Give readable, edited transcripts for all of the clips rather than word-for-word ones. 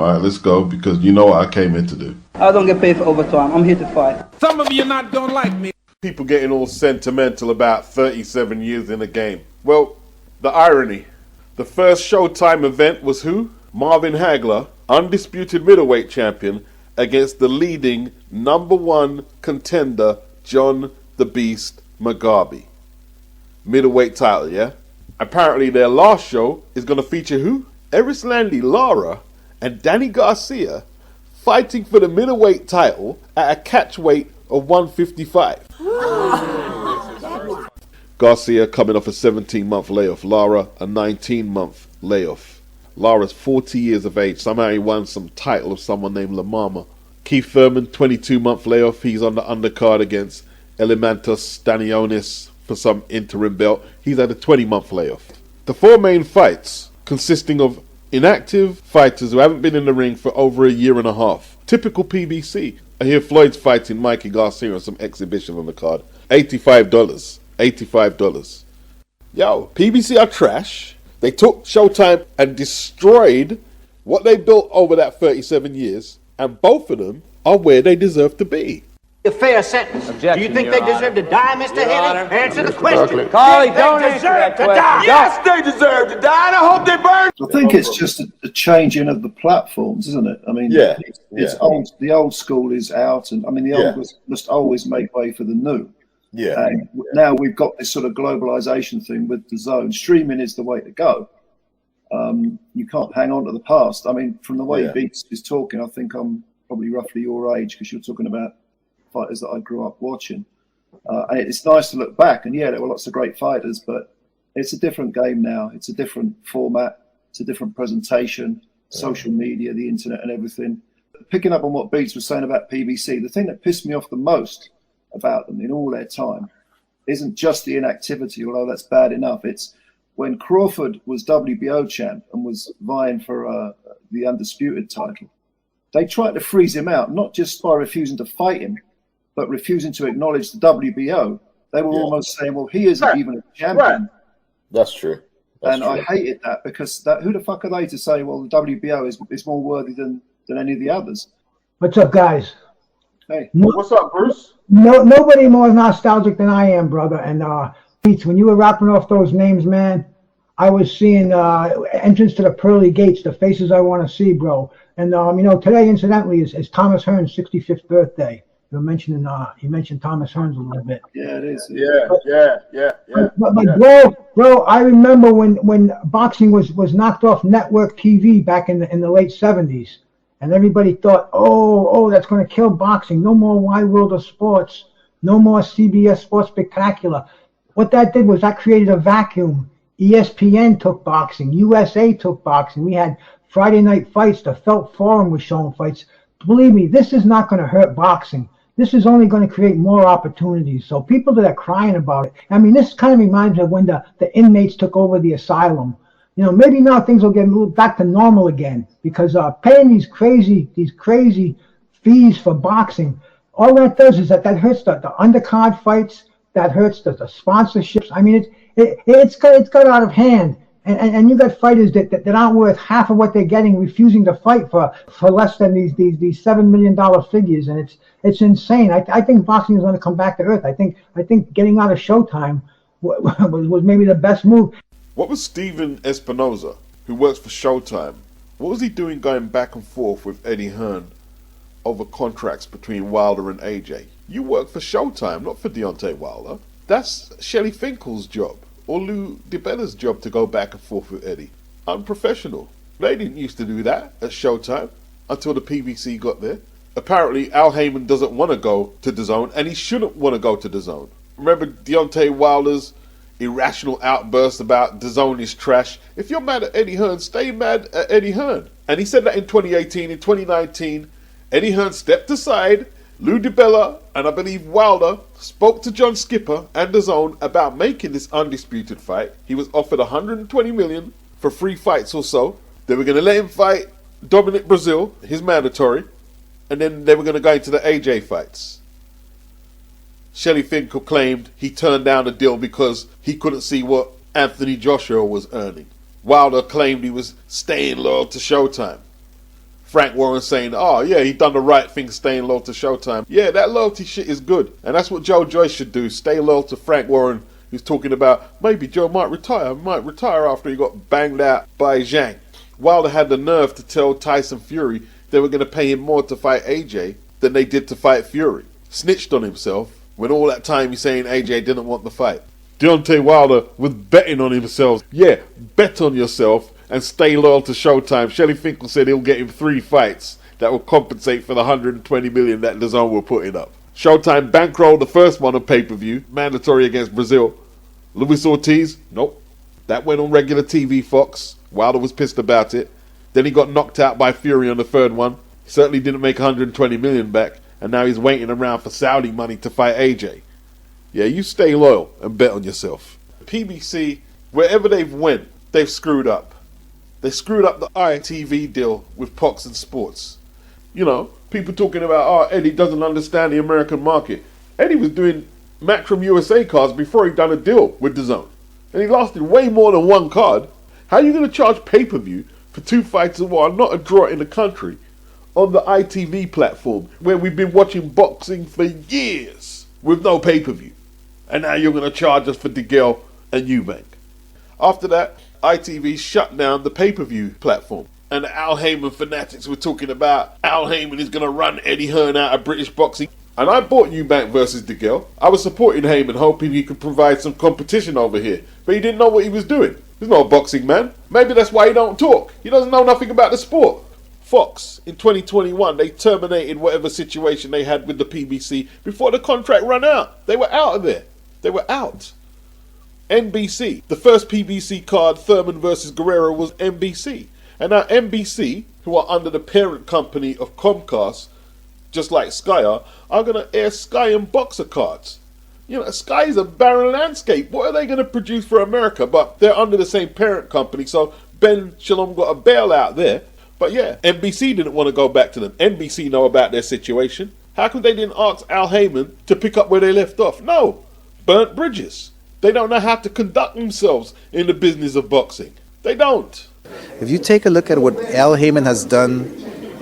All right, let's go, because you know what I came in to do. I don't get paid for overtime. I'm here to fight. Some of you not gonna like me. People getting all sentimental about 37 years in the game. Well, the irony. The first Showtime event was who? Marvin Hagler, undisputed middleweight champion, against the leading #1 contender, John the Beast Mugabe. Middleweight title, yeah? Apparently their last show is going to feature who? Eris Landry Lara and Danny Garcia fighting for the middleweight title at a catch weight of 155. Garcia coming off a 17-month layoff. Lara, a 19-month layoff. Lara's 40 years of age. Somehow he won some title of someone named La Mama. Keith Thurman, 22-month layoff. He's on the undercard against Elemantos Stanionis for some interim belt. He's had a 20-month layoff. The 4 main fights, consisting of inactive fighters who haven't been in the ring for over a year and a half. Typical PBC. I hear Floyd's fighting Mikey Garcia on some exhibition on the card. $85. $85. Yo, PBC are trash. They took Showtime and destroyed what they built over that 37 years, and both of them are where they deserve to be. A fair sentence. Objection, Do you think Your they deserve to die, Mr. Henry? Answer the question. Carly, don't answer that question. Yes, they deserve to die, and I hope they burn. I think it's just a changing of the platforms, isn't it? I mean, it's old. The old school is out, and I mean, the old must always make way for the new. Yeah. And now we've got this sort of globalization thing with the zone. Streaming is the way to go. You can't hang on to the past. I mean, from the way Beats is talking, I think I'm probably roughly your age, because you're talking about fighters that I grew up watching. And it's nice to look back, and there were lots of great fighters, but it's a different game now. It's a different format. It's a different presentation, social media, the internet and everything. Picking up on what Beats was saying about PBC, the thing that pissed me off the most about them in all their time isn't just the inactivity, although that's bad enough. It's when Crawford was WBO champ and was vying for the undisputed title, they tried to freeze him out, not just by refusing to fight him, but refusing to acknowledge the WBO. They were almost saying, well, he isn't even a champion. That's true. I hated that, because who the fuck are they to say, well, the WBO is more worthy than any of the others? What's up, guys? Hey. What's up, Bruce? Nobody more nostalgic than I am, brother. And Beats, when you were rapping off those names, man, I was seeing entrance to the pearly gates, the faces I want to see, bro. And today, incidentally, is Thomas Hearn's 65th birthday. You mentioned Thomas Hearns a little bit. Yeah, it is. Yeah. But bro, I remember when boxing was knocked off network TV back in the late 70s. And everybody thought, oh, that's going to kill boxing. No more Wide World of Sports. No more CBS Sports Spectacular. What that did was that created a vacuum. ESPN took boxing. USA took boxing. We had Friday night fights. The Felt Forum was showing fights. Believe me, this is not going to hurt boxing. This is only going to create more opportunities. So people that are crying about it, I mean, this kind of reminds me of when the inmates took over the asylum. Maybe now things will get moved back to normal again, because paying these crazy fees for boxing, all that does is that hurts the undercard fights, that hurts the sponsorships. I mean, it's got out of hand, and you got fighters that aren't worth half of what they're getting, refusing to fight for less than these $7 million figures, and it's insane. I think boxing is going to come back to earth. I think getting out of Showtime was maybe the best move. What was Steven Espinoza, who works for Showtime, what was he doing going back and forth with Eddie Hearn over contracts between Wilder and AJ? You work for Showtime, not for Deontay Wilder. That's Shelley Finkel's job, or Lou DiBella's job, to go back and forth with Eddie. Unprofessional. They didn't used to do that at Showtime until the PBC got there. Apparently Al Heyman doesn't want to go to DAZN, and he shouldn't want to go to DAZN. Remember Deontay Wilder's irrational outburst about DAZN is trash? If you're mad at Eddie Hearn, stay mad at Eddie Hearn. And he said that in 2018. In 2019, Eddie Hearn stepped aside. Lou DiBella and I believe Wilder spoke to John Skipper and DAZN about making this undisputed fight. He was offered $120 million for 3 fights or so. They were going to let him fight Dominic Brazil, his mandatory, and then they were going to go into the AJ fights. Shelley Finkel claimed he turned down the deal because he couldn't see what Anthony Joshua was earning. Wilder claimed he was staying loyal to Showtime. Frank Warren saying, oh yeah, he done the right thing staying loyal to Showtime. Yeah, that loyalty shit is good. And that's what Joe Joyce should do. Stay loyal to Frank Warren, who's talking about maybe Joe might retire after he got banged out by Zhang. Wilder had the nerve to tell Tyson Fury they were going to pay him more to fight AJ than they did to fight Fury. Snitched on himself when all that time he's saying AJ didn't want the fight. Deontay Wilder was betting on himself. Yeah, bet on yourself and stay loyal to Showtime. Shelley Finkel said he'll get him 3 fights that will compensate for the $120 million that DAZN were putting up. Showtime bankrolled the first one on pay-per-view, mandatory against Brazil. Luis Ortiz, nope. That went on regular TV Fox. Wilder was pissed about it. Then he got knocked out by Fury on the third one. He certainly didn't make $120 million back. And now he's waiting around for Saudi money to fight AJ. Yeah, you stay loyal and bet on yourself. PBC, wherever they've went, they've screwed up. They screwed up the ITV deal with Fox and Sports. You know, people talking about, oh, Eddie doesn't understand the American market. Eddie was doing Matchroom USA cards before he done a deal with DAZN. And he lasted way more than 1 card. How are you going to charge pay-per-view for 2 fights that are not a draw in the country on the ITV platform where we've been watching boxing for years with no pay-per-view? And now you're going to charge us for DeGale and Eubank. After that, ITV shut down the pay-per-view platform. And the Al Heyman fanatics were talking about Al Heyman is going to run Eddie Hearn out of British boxing. And I bought Eubank versus DeGale. I was supporting Heyman, hoping he could provide some competition over here. But he didn't know what he was doing. He's not a boxing man. Maybe that's why he don't talk. He doesn't know nothing about the sport. Fox, in 2021, they terminated whatever situation they had with the PBC before the contract ran out. They were out of there. They were out. NBC, the first PBC card, Thurman versus Guerrero, was NBC. And now NBC, who are under the parent company of Comcast, just like Sky are going to air Sky and Boxer cards. You know, Sky is a barren landscape. What are they going to produce for America? But they're under the same parent company, so Ben Shalom got a bailout there. But yeah, NBC didn't want to go back to them. NBC know about their situation. How come they didn't ask Al Heyman to pick up where they left off? No, burnt bridges. They don't know how to conduct themselves in the business of boxing. They don't. If you take a look at what Al Heyman has done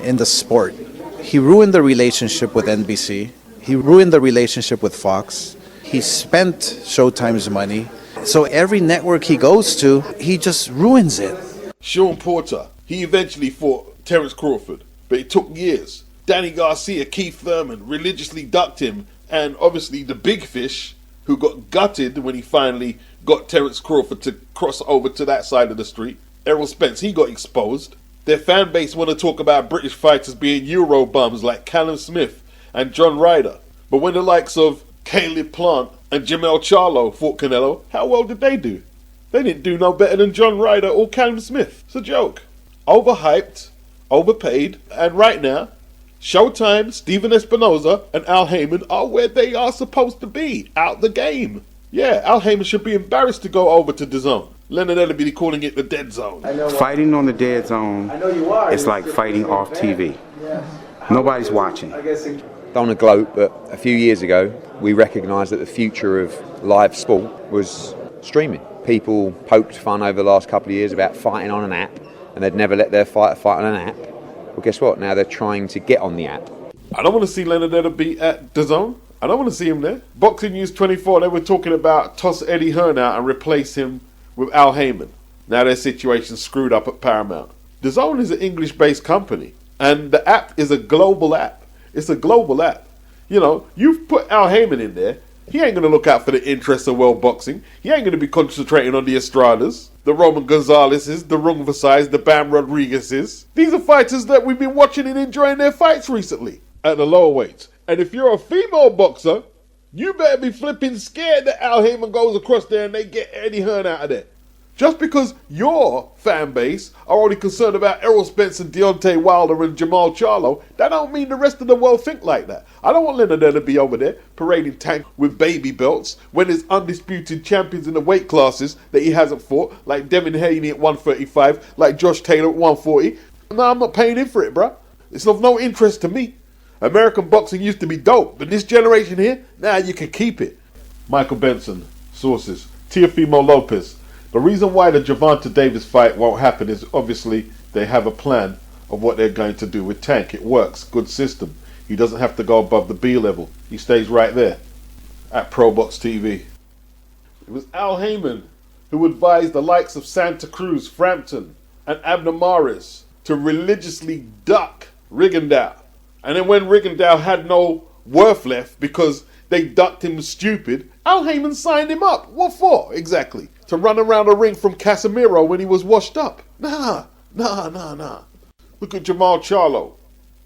in the sport, he ruined the relationship with NBC. He ruined the relationship with Fox. He spent Showtime's money. So every network he goes to, he just ruins it. Sean Porter, he eventually fought Terence Crawford, but it took years. Danny Garcia, Keith Thurman religiously ducked him, and obviously the big fish, who got gutted when he finally got Terence Crawford to cross over to that side of the street. Errol Spence, he got exposed. Their fan base want to talk about British fighters being Euro bums like Callum Smith and John Ryder. But when the likes of Caleb Plant and Jamel Charlo fought Canelo, how well did they do? They didn't do no better than John Ryder or Callum Smith. It's a joke. Overhyped, overpaid, and right now, Showtime, Stephen Espinoza, and Al Heyman are where they are supposed to be, out the game. Yeah, Al Heyman should be embarrassed to go over to DAZN. Leonard Ellerby calling it the dead zone. Fighting on the dead zone is like fighting off TV. Nobody's watching. Don't want to gloat, but a few years ago, we recognised that the future of live sport was streaming. People poked fun over the last couple of years about fighting on an app, and they'd never let their fighter fight on an app. Well, guess what? Now they're trying to get on the app. I don't want to see Leonard Ellerby at DAZN. I don't want to see him there. Boxing News 24, they were talking about toss Eddie Hearn out and replace him with Al Heyman. Now their situation's screwed up at Paramount. DAZN is an English-based company, and the app is a global app. It's a global app. You know, you've put Al Heyman in there. He ain't going to look out for the interests of world boxing. He ain't going to be concentrating on the Estradas, the Roman Gonzaleses, the Rung Versailles, the Bam Rodriguezes. These are fighters that we've been watching and enjoying their fights recently at the lower weights. And if you're a female boxer, you better be flipping scared that Al Heyman goes across there and they get Eddie Hearn out of there. Just because your fan base are only concerned about Errol Spence and Deontay Wilder and Jamal Charlo, that don't mean the rest of the world think like that. I don't want Leonard to be over there parading tank with baby belts when there's undisputed champions in the weight classes that he hasn't fought, like Devin Haney at 135, like Josh Taylor at 140. No, I'm not paying in for it, bruh. It's of no interest to me. American boxing used to be dope, but this generation here, now you can keep it. Michael Benson, sources. Teofimo Lopez. The reason why the Gervonta Davis fight won't happen is obviously they have a plan of what they're going to do with Tank. It works. Good system. He doesn't have to go above the B level. He stays right there at ProBox TV. It was Al Heyman who advised the likes of Santa Cruz, Frampton, and Abner Mares to religiously duck Rigondeaux. And then when Rigondeaux had no worth left because they ducked him stupid, Al Heyman signed him up. What for, exactly? To run around the ring from Casemiro when he was washed up? Nah. Look at Jamal Charlo.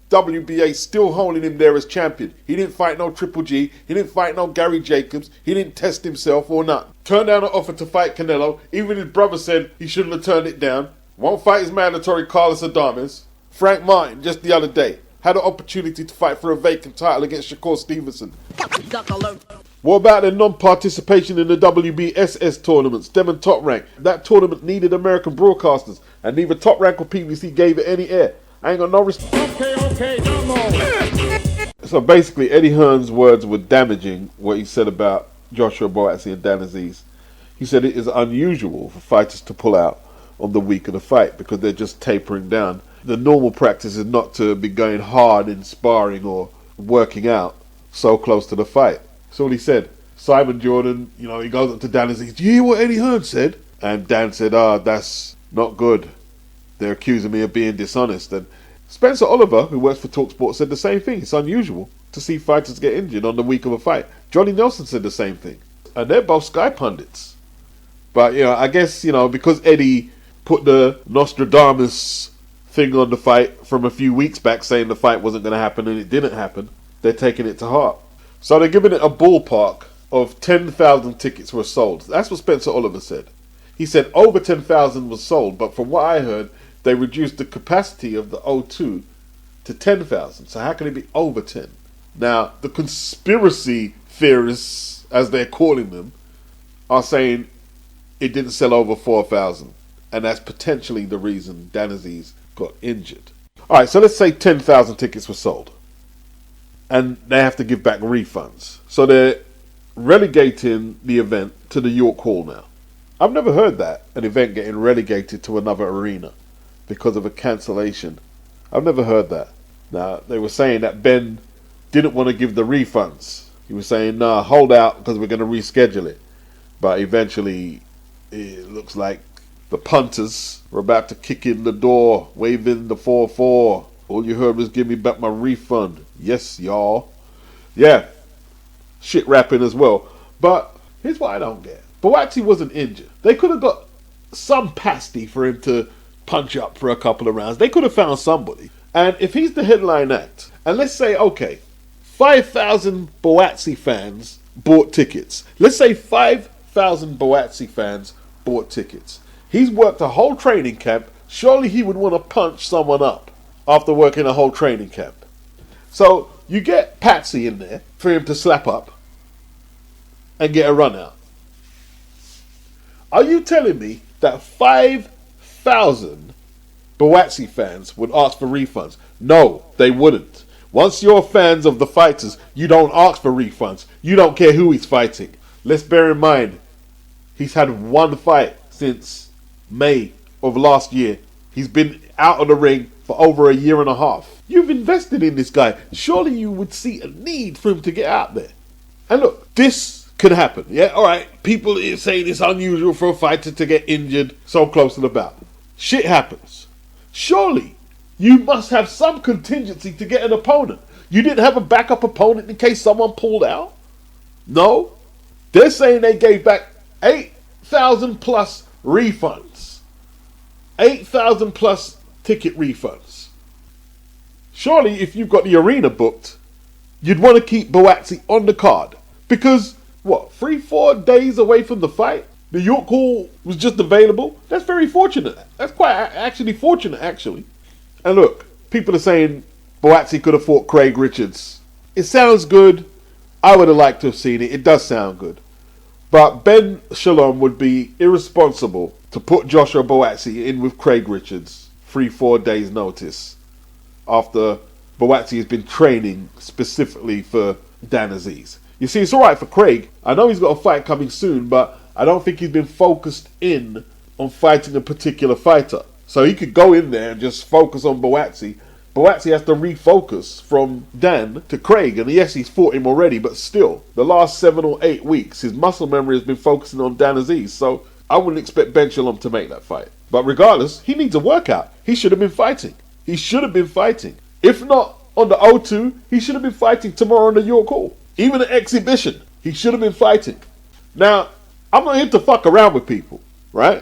WBA still holding him there as champion. He didn't fight no Triple G. He didn't fight no Gary Jacobs. He didn't test himself or nothing. Turned down an offer to fight Canelo. Even his brother said he shouldn't have turned it down. Won't fight his mandatory Carlos Adames. Frank Martin, just the other day, had an opportunity to fight for a vacant title against Shakur Stevenson. What about their non-participation in the WBSS tournaments, Dem and Top Rank? That tournament needed American broadcasters, and neither Top Rank or PBC gave it any air. I ain't got no respect. Okay, come on. So basically, Eddie Hearn's words were damaging what he said about Joshua BUATSI and Dan AZEEZ. He said it is unusual for fighters to pull out on the week of the fight because they're just tapering down. The normal practice is not to be going hard in sparring or working out so close to the fight. So what he said. Simon Jordan, he goes up to Dan and says, "Do you hear what Eddie Hearn said?" And Dan said, that's not good. They're accusing me of being dishonest. And Spencer Oliver, who works for TalkSport, said the same thing. It's unusual to see fighters get injured on the week of a fight. Johnny Nelson said the same thing. And they're both Sky pundits. But, I guess, because Eddie put the Nostradamus thing on the fight from a few weeks back saying the fight wasn't going to happen and it didn't happen, they're taking it to heart. So they're giving it a ballpark of 10,000 tickets were sold. That's what Spencer Oliver said. He said over 10,000 was sold, but from what I heard, they reduced the capacity of the O2 to 10,000. So how can it be over 10? Now, the conspiracy theorists, as they're calling them, are saying it didn't sell over 4,000. And that's potentially the reason Dan AZEEZ got injured. All right, so let's say 10,000 tickets were sold. And they have to give back refunds. So they're relegating the event to the York Hall now. I've never heard that, an event getting relegated to another arena because of a cancellation. I've never heard that. Now, they were saying that Ben didn't want to give the refunds. He was saying, nah, hold out because we're going to reschedule it. But eventually, it looks like the punters were about to kick in the door, waving the 4-4. All you heard was, "Give me back my refund." Yes, y'all. Yeah. Shit rapping as well. But here's what I don't get. BUATSI wasn't injured. They could have got some pasty for him to punch up for a couple of rounds. They could have found somebody. And if he's the headline act, and let's say, okay, 5,000 BUATSI fans bought tickets. Let's say 5,000 BUATSI fans bought tickets. He's worked a whole training camp. Surely he would want to punch someone up after working a whole training camp. So you get Patsy in there for him to slap up and get a run out. Are you telling me that 5,000 BUATSI fans would ask for refunds? No, they wouldn't. Once you're fans of the fighters, you don't ask for refunds. You don't care who he's fighting. Let's bear in mind, he's had one fight since May of last year. He's been out of the ring for over a year and a half. You've invested in this guy. Surely you would see a need for him to get out there. And look, this could happen. Yeah, all right. People are saying it's unusual for a fighter to get injured so close to the bout. Shit happens. Surely you must have some contingency to get an opponent. You didn't have a backup opponent in case someone pulled out? No. They're saying they gave back 8,000 plus refunds. 8,000 plus ticket refunds. Surely if you've got the arena booked, you'd want to keep BUATSI on the card. Because, 3-4 days away from the fight, the York Hall was just available? That's very fortunate. That's quite fortunate, actually. And look, people are saying BUATSI could have fought Craig Richards. It sounds good. I would have liked to have seen it. It does sound good. But Ben Shalom would be irresponsible to put Joshua BUATSI in with Craig Richards 3-4 days notice after BUATSI has been training specifically for Dan AZEEZ. You see, it's alright for Craig. I know he's got a fight coming soon, but I don't think he's been focused in on fighting a particular fighter. So he could go in there and just focus on BUATSI. BUATSI has to refocus from Dan to Craig, and yes, he's fought him already, but still, the last 7 or 8 weeks, his muscle memory has been focusing on Dan AZEEZ, so I wouldn't expect Ben Shalom to make that fight. But regardless, he needs a workout. He should have been fighting. He should have been fighting. If not on the O2, he should have been fighting tomorrow on the York Hall. Even an exhibition, he should have been fighting. Now, I'm not here to fuck around with people, right?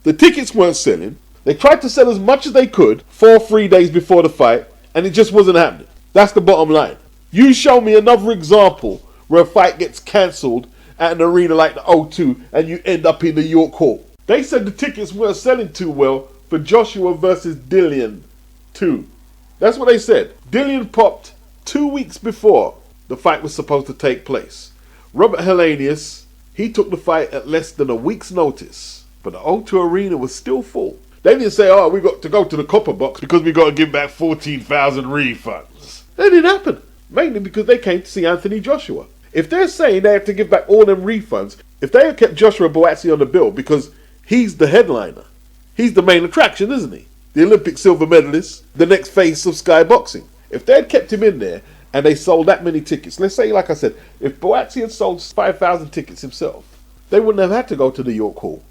The tickets weren't selling. They tried to sell as much as they could 4 3 days before the fight, and it just wasn't happening. That's the bottom line. You show me another example where a fight gets cancelled at an arena like the O2 and you end up in the York Hall. They said the tickets weren't selling too well for Joshua versus Dillian 2. That's what they said. Dillian popped 2 weeks before the fight was supposed to take place. Robert Helenius, he took the fight at less than a week's notice, but the O2 arena was still full. They didn't say, oh, we got to go to the copper box because we got to give back 14,000 refunds. That didn't happen. Mainly because they came to see Anthony Joshua. If they're saying they have to give back all them refunds, if they had kept Joshua BUATSI on the bill because he's the headliner, he's the main attraction, isn't he? The Olympic silver medalist, the next face of Sky Boxing. If they had kept him in there and they sold that many tickets, let's say, like I said, if BUATSI had sold 5,000 tickets himself, they wouldn't have had to go to the York Hall.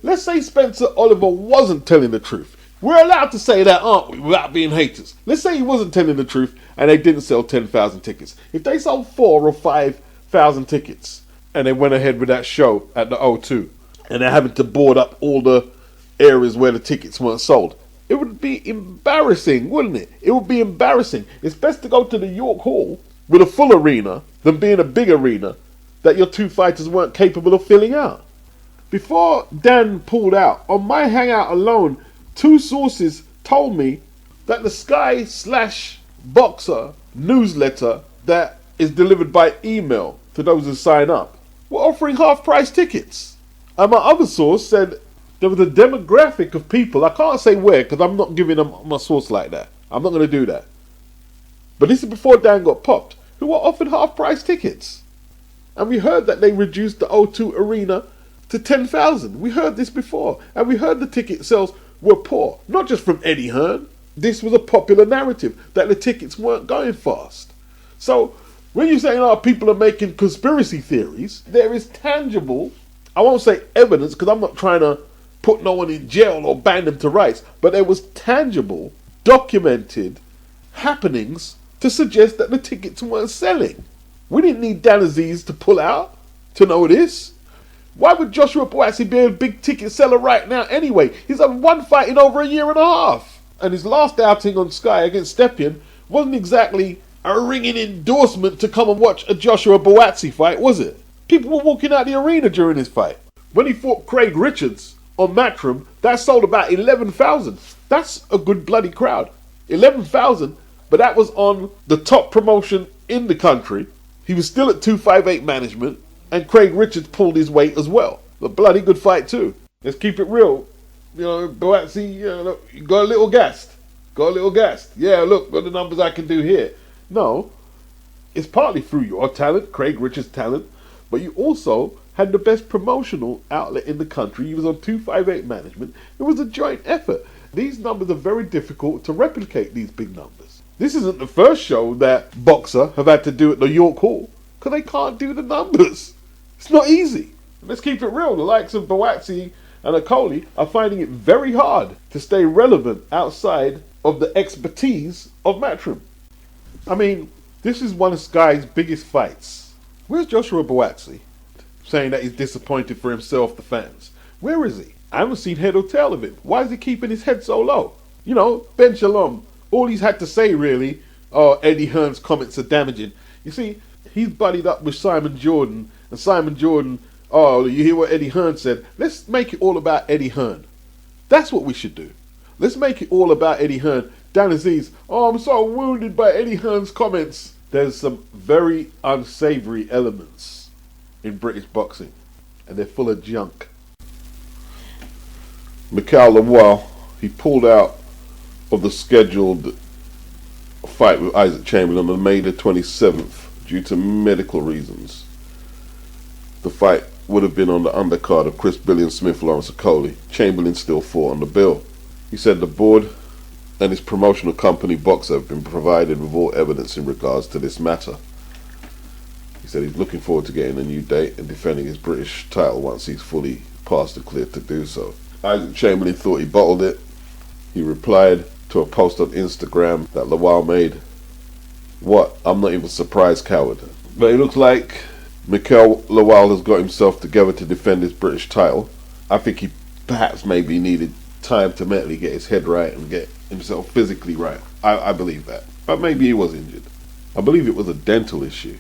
Let's say Spencer Oliver wasn't telling the truth. We're allowed to say that, aren't we, without being haters. Let's say he wasn't telling the truth and they didn't sell 10,000 tickets. If they sold 4,000 or 5,000 tickets and they went ahead with that show at the O2 and they're having to board up all the areas where the tickets weren't sold, it would be embarrassing, wouldn't it? It would be embarrassing. It's best to go to the York Hall with a full arena than being a big arena that your 2 fighters weren't capable of filling out. Before Dan pulled out, on my hangout alone, 2 sources told me that the Sky/Boxer newsletter that is delivered by email to those who sign up were offering half-price tickets. And my other source said there was a demographic of people, I can't say where because I'm not giving them my source like that. I'm not going to do that. But this is before Dan got popped, who were offered half-price tickets. And we heard that they reduced the O2 arena to 10,000. We heard this before, and we heard the ticket sales were poor, not just from Eddie Hearn. This was a popular narrative that the tickets weren't going fast. So when you're saying, oh, people are making conspiracy theories, there is tangible, I won't say evidence because I'm not trying to put no one in jail or ban them to rights, but there was tangible, documented happenings to suggest that the tickets weren't selling. We didn't need Dan AZEEZ to pull out to know this. Why would Joshua BUATSI be a big ticket seller right now anyway? He's had 1 fight in over 1.5 years. And his last outing on Sky against Stepien wasn't exactly a ringing endorsement to come and watch a Joshua BUATSI fight, was it? People were walking out the arena during his fight. When he fought Craig Richards on Matchroom, that sold about 11,000. That's a good bloody crowd. 11,000, but that was on the top promotion in the country. He was still at 258 management. And Craig Richards pulled his weight as well. A bloody good fight too. Let's keep it real. You know, BUATSI, look, you got a little gassed. Got a little gassed. Yeah, look, got the numbers I can do here. No, it's partly through your talent, Craig Richards' talent, but you also had the best promotional outlet in the country. He was on 258 management. It was a joint effort. These numbers are very difficult to replicate, these big numbers. This isn't the first show that Boxer have had to do at the York Hall because they can't do the numbers. It's not easy. Let's keep it real. The likes of BUATSI and Akoli are finding it very hard to stay relevant outside of the expertise of Matchroom. I mean, this is one of Sky's biggest fights. Where's Joshua BUATSI? Saying that he's disappointed for himself, the fans. Where is he? I haven't seen head or tail of him. Why is he keeping his head so low? You know, Ben Shalom, all he's had to say really, oh, Eddie Hearn's comments are damaging. You see, he's buddied up with Simon Jordan. And Simon Jordan, oh, you hear what Eddie Hearn said? Let's make it all about Eddie Hearn. That's what we should do. Let's make it all about Eddie Hearn. Dan AZEEZ, oh, I'm so wounded by Eddie Hearn's comments. There's some very unsavory elements in British boxing, and they're full of junk. Mikhail LAWAL, he pulled out of the scheduled fight with Isaac Chamberlain on May the 27th due to medical reasons. The fight would have been on the undercard of Chris Billy and Smith Lawrence Akoli. Chamberlain still fought on the bill. He said the board and his promotional company Boxer have been provided with all evidence in regards to this matter. He said he's looking forward to getting a new date and defending his British title once he's fully passed the clear to do so. Isaac Chamberlain thought he bottled it. He replied to a post on Instagram that LAWAL made. What? I'm not even surprised, coward. But it looks like Mikel LAWAL has got himself together to defend his British title. I think he perhaps maybe needed time to mentally get his head right and get himself physically right. I believe that. But maybe he was injured. I believe it was a dental issue.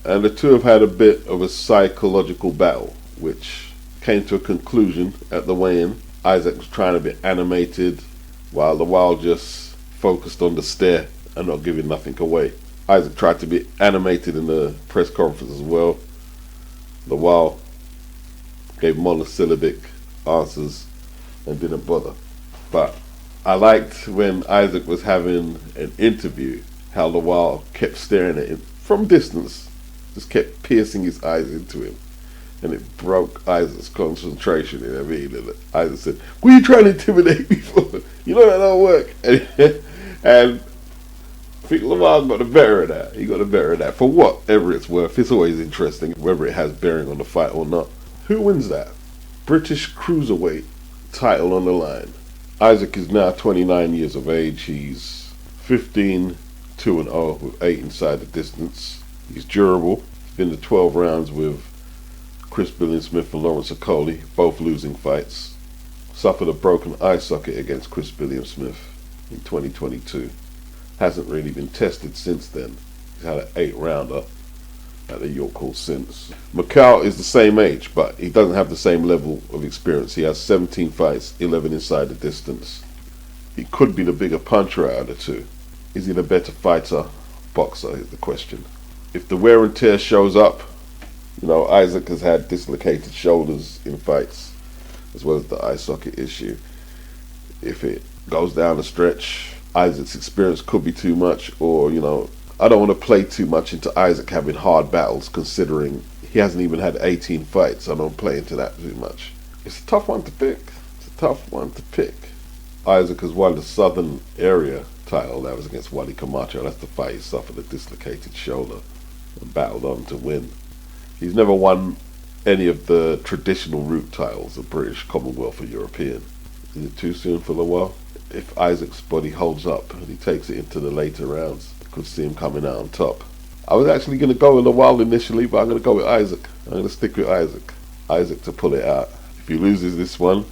And the two have had a bit of a psychological battle, which came to a conclusion at the weigh-in. Isaac was trying to be animated, while LAWAL just focused on the stare and not giving nothing away. Isaac tried to be animated in the press conference as well. LAWAL gave monosyllabic answers and didn't bother. But I liked when Isaac was having an interview, how LAWAL kept staring at him from distance, just kept piercing his eyes into him. And it broke Isaac's concentration, you know what I mean? And Isaac said, "What are you trying to intimidate me for? You know that don't work." And I think LAWAL got the better of that. He got the better of that. For whatever it's worth, it's always interesting whether it has bearing on the fight or not. Who wins that? British Cruiserweight title on the line. Isaac is now 29 years of age. He's 15, 2-0 with 8 inside the distance. He's durable. He's been to 12 rounds with Chris Billiam-Smith and Lawrence Okoli, both losing fights. Suffered a broken eye socket against Chris Billiam-Smith in 2022. Hasn't really been tested since then. He's had an 8-rounder at the York Hall since. Mikel is the same age, but he doesn't have the same level of experience. He has 17 fights, 11 inside the distance. He could be the bigger puncher out of the two. Is he the better fighter? Boxer is the question. If the wear and tear shows up, you know, Isaac has had dislocated shoulders in fights, as well as the eye socket issue. If it goes down the stretch, Isaac's experience could be too much, or, you know, I don't want to play too much into Isaac having hard battles, considering he hasn't even had 18 fights. I don't play into that too much. It's a tough one to pick. It's a tough one to pick. Isaac has won the Southern Area title. That was against Wally Camacho. That's the fight he suffered a dislocated shoulder and battled on to win. He's never won any of the traditional route titles, the British, Commonwealth, or European. Is it too soon for LAWAL? If Isaac's body holds up and he takes it into the later rounds, could see him coming out on top. I was actually going to go with LAWAL initially, but I'm going to go with Isaac. I'm going to stick with Isaac. Isaac to pull it out. If he loses this one,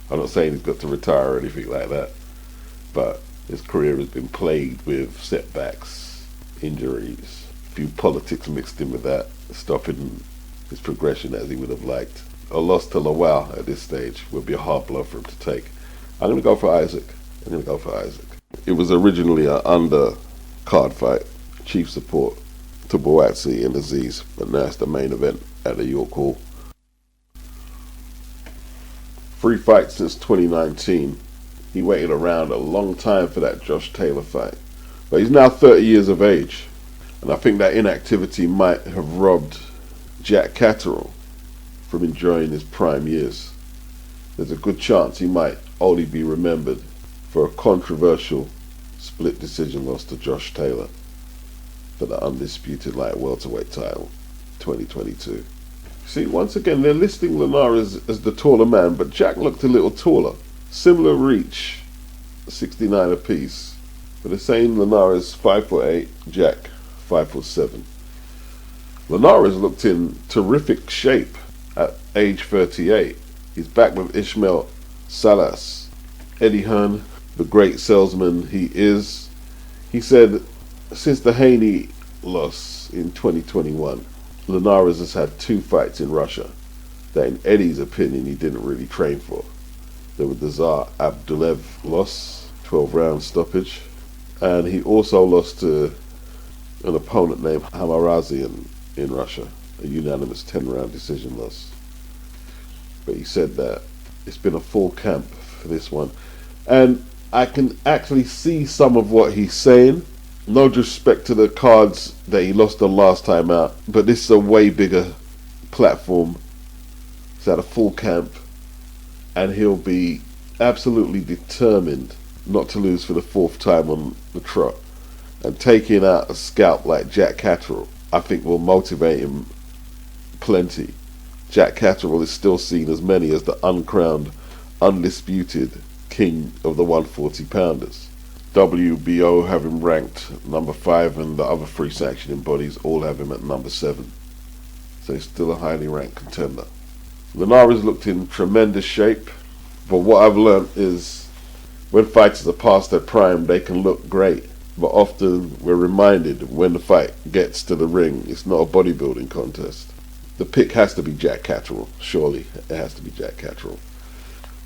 I'm not saying he's got to retire or anything like that, but his career has been plagued with setbacks, injuries, a few politics mixed in with that, stopping his progression as he would have liked. A loss to LAWAL at this stage would be a hard blow for him to take. I'm going to go for Isaac. It was originally an undercard fight, chief support to BUATSI and AZEEZ, but now it's the main event at the York Hall. 3 fights since 2019. He waited around a long time for that Josh Taylor fight, but he's now 30 years of age, and I think that inactivity might have robbed Jack CATERRAL from enjoying his prime years. There's a good chance he might only be remembered for a controversial split decision loss to Josh Taylor for the undisputed light welterweight title 2022. See, once again, they're listing Linares as the taller man, but Jack looked a little taller. Similar reach, 69 apiece. But they're saying Linares 5'8", Jack 5'7". Linares looked in terrific shape at age 38. He's back with Ismail Salas. Eddie Hearn, the great salesman he is, he said since the Haney loss in 2021, Linares has had 2 fights in Russia that in Eddie's opinion he didn't really train for. There was the Tsar Abdulev loss, 12-round stoppage, and he also lost to an opponent named Hamarazian in Russia, a unanimous 10-round decision loss. But he said that it's been a full camp for this one, and I can actually see some of what he's saying. No disrespect to the cards that he lost the last time out, but this is a way bigger platform. He's at a full camp, and he'll be absolutely determined not to lose for the 4th time on the trot. And taking out a scalp like Jack Catterall, I think will motivate him plenty. Jack Catterall is still seen as many as the uncrowned, undisputed king of the 140 pounders. WBO have him ranked number 5, and the other 3 sanctioning bodies all have him at number 7. So he's still a highly ranked contender. Linares looked in tremendous shape, but what I've learned is when fighters are past their prime, they can look great. But often we're reminded when the fight gets to the ring, it's not a bodybuilding contest. The pick has to be Jack Catterall. Surely it has to be Jack Catterall.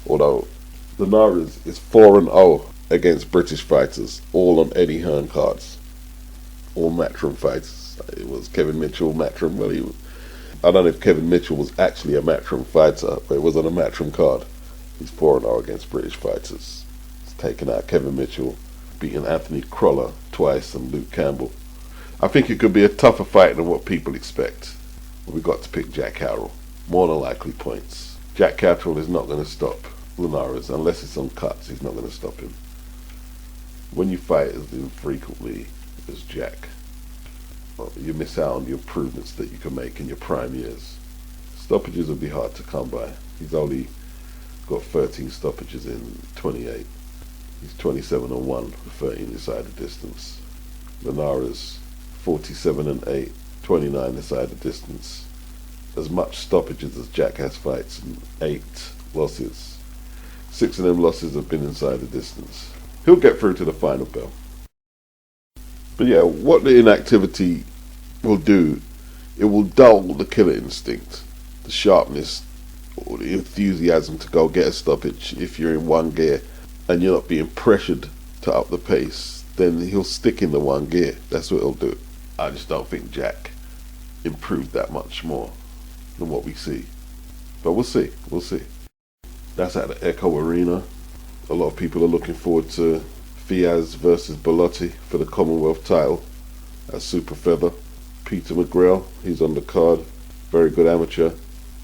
Although Linares is 4-0 against British fighters, all on Eddie Hearn cards. All Matchroom fighters. It was Kevin Mitchell, Matchroom. Well, I don't know if Kevin Mitchell was actually a Matchroom fighter, but it was on a Matchroom card. He's 4-0 against British fighters. He's taken out Kevin Mitchell, beaten Anthony Crolla twice, and Luke Campbell. I think it could be a tougher fight than what people expect. We got to pick Jack Catterall. More than likely points. Jack Catterall is not going to stop Linares unless it's on cuts. He's not going to stop him. When you fight as infrequently as Jack, well, you miss out on the improvements that you can make in your prime years. Stoppages will be hard to come by. He's only got 13 stoppages in 28. He's 27-1 for 13 inside the distance. Linares 47-8, 29 inside the distance. As much stoppages as Jack has fights and 8 losses. 6 of them losses have been inside the distance. He'll get through to the final bell. But yeah, what the inactivity will do, it will dull the killer instinct, the sharpness, or the enthusiasm to go get a stoppage. If you're in one gear and you're not being pressured to up the pace, then he'll stick in the one gear. That's what he'll do. I just don't think Jack improved that much more than what we see. But we'll see. That's at the Echo Arena. A lot of people are looking forward to Fiaz versus Bellotti for the Commonwealth title at Super Feather. Peter McGrail, he's on the card. Very good amateur.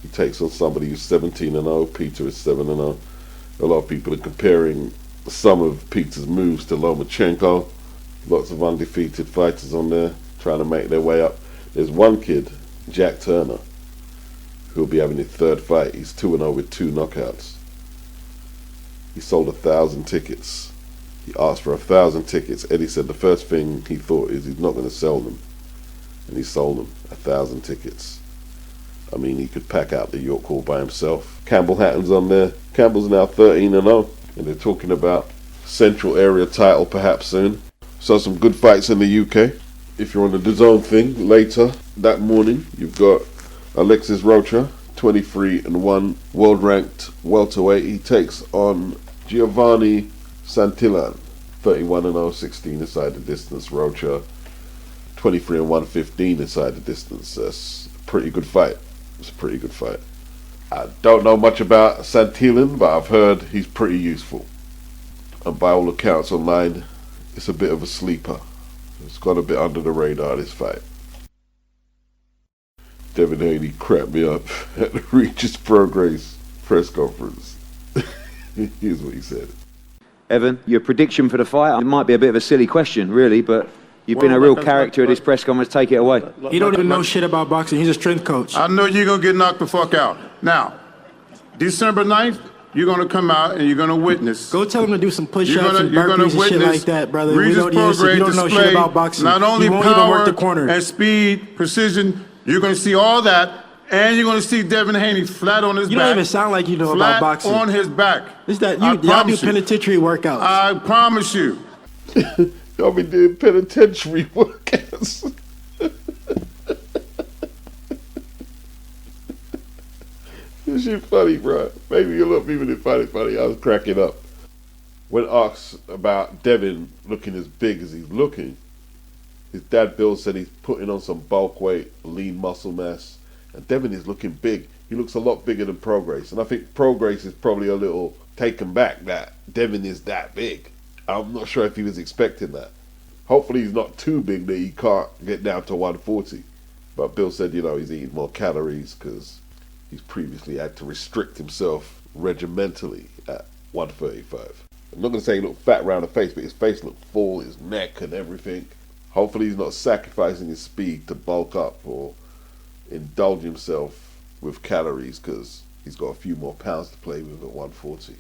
He takes on somebody who's 17-0. Peter is 7-0. A lot of people are comparing some of Peter's moves to Lomachenko. Lots of undefeated fighters on there trying to make their way up. There's one kid, Jack Turner, who'll be having his 3rd fight. He's 2-0 with 2 knockouts. He sold 1,000 tickets. He asked for 1,000 tickets. Eddie said the first thing he thought is he's not going to sell them. And he sold them 1,000 tickets. I mean, he could pack out the York Hall by himself. Campbell Hatton's on there. Campbell's now 13-0. And they're talking about Central Area title perhaps soon. So some good fights in the UK. If you're on the DAZN thing, later that morning, you've got Alexis Rocha, 23-1, world-ranked welterweight. He takes on Giovanni Santillan, 31-0, 16 inside the distance. Rocha, 23-1, 15 inside the distance. That's a pretty good fight. It's a pretty good fight. I don't know much about Santillan, but I've heard he's pretty useful. And by all accounts online, it's a bit of a sleeper. It's gone a bit under the radar, this fight. Devin Haney cracked me up at the Regis PROGRAIS press conference. Here's what he said. Evan, your prediction for the fight? It might be a bit of a silly question, really, but you've been a real character at this press conference. Take it away. He don't even know shit about boxing. He's a strength coach. I know you're going to get knocked the fuck out. Now, December 9th, you're going to come out and you're going to witness. Go tell him to do some push-ups and burpees and shit like that, brother. Regis PROGRAIS you don't know shit about boxing. Not only you won't even work the corner. and speed, precision, you're going to see all that, and you're going to see Devin Haney flat on his back. You don't even sound like you know about boxing. Flat on his back. It's that y'all do penitentiary workouts. I promise you. Y'all be doing penitentiary workouts. This shit funny, bro. Maybe a lot of people didn't find it funny. I was cracking up. When asked about Devin looking as big as he's looking, his dad Bill said he's putting on some bulk weight, lean muscle mass, and Devin is looking big. He looks a lot bigger than PROGRAIS, and I think PROGRAIS is probably a little taken back that Devin is that big. I'm not sure if he was expecting that. Hopefully he's not too big that he can't get down to 140. But Bill said, you know, he's eating more calories because he's previously had to restrict himself regimentally at 135. I'm not going to say he looked fat round the face, but his face looked full, his neck and everything. Hopefully he's not sacrificing his speed to bulk up or indulge himself with calories, because he's got a few more pounds to play with at 140.